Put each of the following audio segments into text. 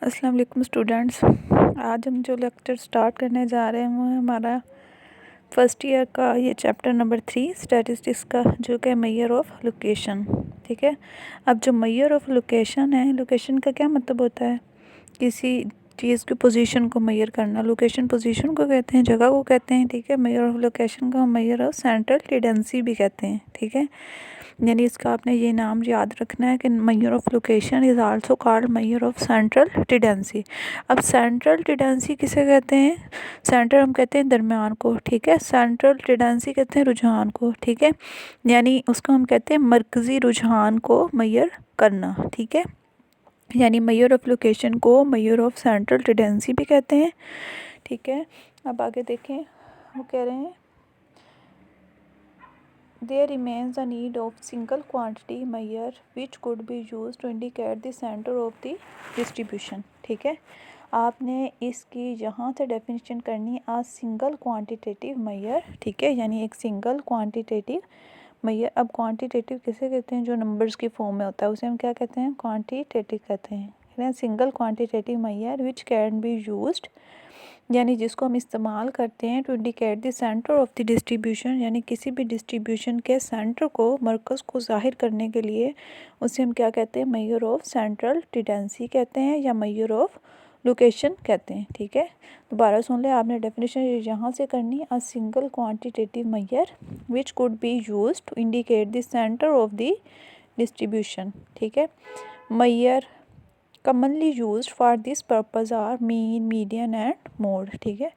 अस्सलाम वालेकुम स्टूडेंट्स। आज हम जो लेक्चर स्टार्ट करने जा रहे हैं वो है हमारा फर्स्ट ईयर का ये चैप्टर नंबर 3 स्टैटिस्टिक्स का, जो कि मेजर ऑफ लोकेशन। ठीक है। अब जो मेजर ऑफ लोकेशन है, लोकेशन का क्या मतलब होता है? किसी चीज़ की पोजीशन को मेजर करना। लोकेशन पोजीशन को कहते हैं, जगह को कहते हैं। ठीक है। मेजर ऑफ लोकेशन को हम मेजर ऑफ सेंट्रल टेंडेंसी भी कहते हैं। ठीक है। यानी इसका आपने ये नाम याद रखना है कि major of location is also called major of central tendency. अब सेंट्रल टेंडेंसी किसे कहते हैं? सेंटर हम कहते हैं दरमियान को। ठीक है। सेंट्रल टेंडेंसी कहते हैं रुझान को। ठीक है। यानी उसको हम कहते हैं मरकज़ी रुझान को मेजर करना। ठीक है। यानी मेजर ऑफ लोकेशन को मेजर ऑफ सेंट्रल टेंडेंसी भी कहते हैं। ठीक है। अब आगे देखें, वो कह रहे हैं there remains the need of single quantity measure which could be used to indicate the center of the distribution। ठीक है। आपने इसकी यहाँ से डेफिनेशन करनी है सिंगल क्वांटिटेटिव मेजर। ठीक है। यानी एक सिंगल क्वांटिटेटिव मेजर। अब क्वांटिटेटिव किसे कहते हैं? जो नंबर्स की फॉर्म में होता है उसे हम क्या कहते हैं? क्वांटिटेटिव कहते हैं। Single quantitative measure which can be used, यानी जिसको हम इस्तेमाल करते हैं to indicate the centre of the distribution, यानी किसी भी डिस्ट्रीब्यूशन के सेंटर को, मरकज़ को ज़ाहिर करने के लिए उसे हम क्या कहते हैं? मेजर ऑफ सेंट्रल टेंडेंसी कहते हैं या मेजर ऑफ लोकेशन कहते हैं। ठीक है। दोबारा सुन ले, आपने डेफिनेशन यहाँ से करनी है single quantitative measure which could be used to indicate the centre of the distribution. ठीक है। Measure commonly used for this purpose are mean, median and mode. ठीक है।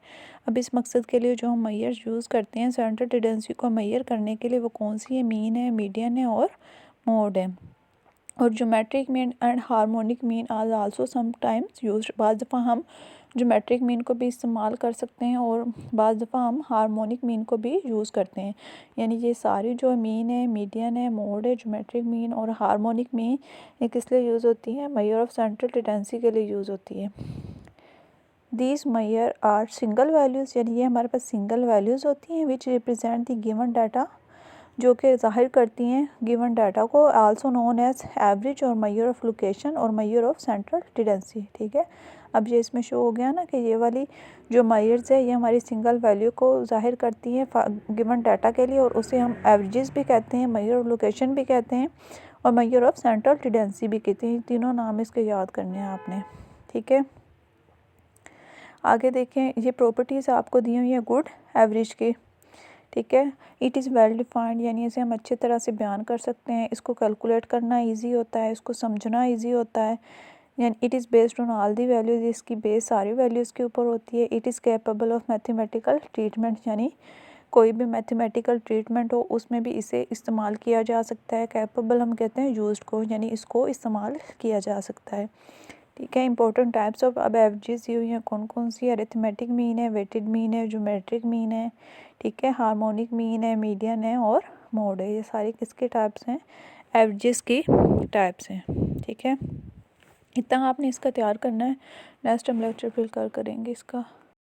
अब इस मकसद के लिए जो हम मेजर यूज़ करते हैं सेंट्रल टेंडेंसी को मेजर करने के लिए, वो कौन सी है? मीन है, मीडियन है और मोड है। और geometric mean and harmonic mean are also sometimes used. बाज़ दफ़ा हम ज्योमेट्रिक मीन को भी इस्तेमाल कर सकते हैं और बाज़ दफ़ा हम हार्मोनिक मीन को भी यूज़ करते हैं। यानी ये सारी जो मीन है, मीडियन है, मोड है, ज्योमेट्रिक मीन और हार्मोनिक मीन, ये किस लिए यूज़ होती है? मेजर ऑफ सेंट्रल टेंडेंसी के लिए यूज़ होती है। These measure are single values, यानी ये हमारे पास सिंगल वैल्यूज़ होती हैं which represent the given data, जो कि ज़ाहिर करती हैं गिवन डाटा को। आल्सो नोन एज एवरेज और मेजर ऑफ लोकेशन और मेजर ऑफ सेंट्रल टेंडेंसी। ठीक है। अब ये इसमें शो हो गया ना कि ये वाली जो मेजर्स है ये हमारी सिंगल वैल्यू को ज़ाहिर करती हैं गिवन डाटा के लिए, और उसे हम एवरेजेस भी कहते हैं, मेजर ऑफ लोकेशन भी कहते हैं और मेजर ऑफ सेंट्रल टेंडेंसी भी कहते हैं। तीनों नाम इसके याद करने हैं आपने। ठीक है। आगे देखें, ये प्रॉपर्टीज़ आपको दी हुई है गुड एवरेज की। ठीक है। इट इज़ वेल डिफाइंड, यानी इसे हम अच्छी तरह से बयान कर सकते हैं। इसको कैलकुलेट करना इजी होता है, इसको समझना इजी होता है। यानी it is based on all the values, इसकी बेस सारी वैल्यूज़ के ऊपर होती है। It is capable of mathematical treatment, यानी कोई भी मैथमेटिकल ट्रीटमेंट हो उसमें भी इसे इस्तेमाल किया जा सकता है। कैपेबल हम कहते हैं यूज्ड को, यानी इसको इस्तेमाल किया जा सकता है। ठीक है। इंपॉर्टेंट टाइप्स ऑफ अब एवरेजेस ये हुई हैं कौन कौन सी? अरिथमेटिक मीन है, वेटेड मीन है, ज्योमेट्रिक मीन है। ठीक है। हार्मोनिक मीन है, मीडियन है और मोड है। ये सारे किसके टाइप्स हैं? एवरेजेस की टाइप्स हैं। ठीक है। इतना आपने इसका तैयार करना है। नेक्स्ट हम लेक्चर फिर करेंगे इसका।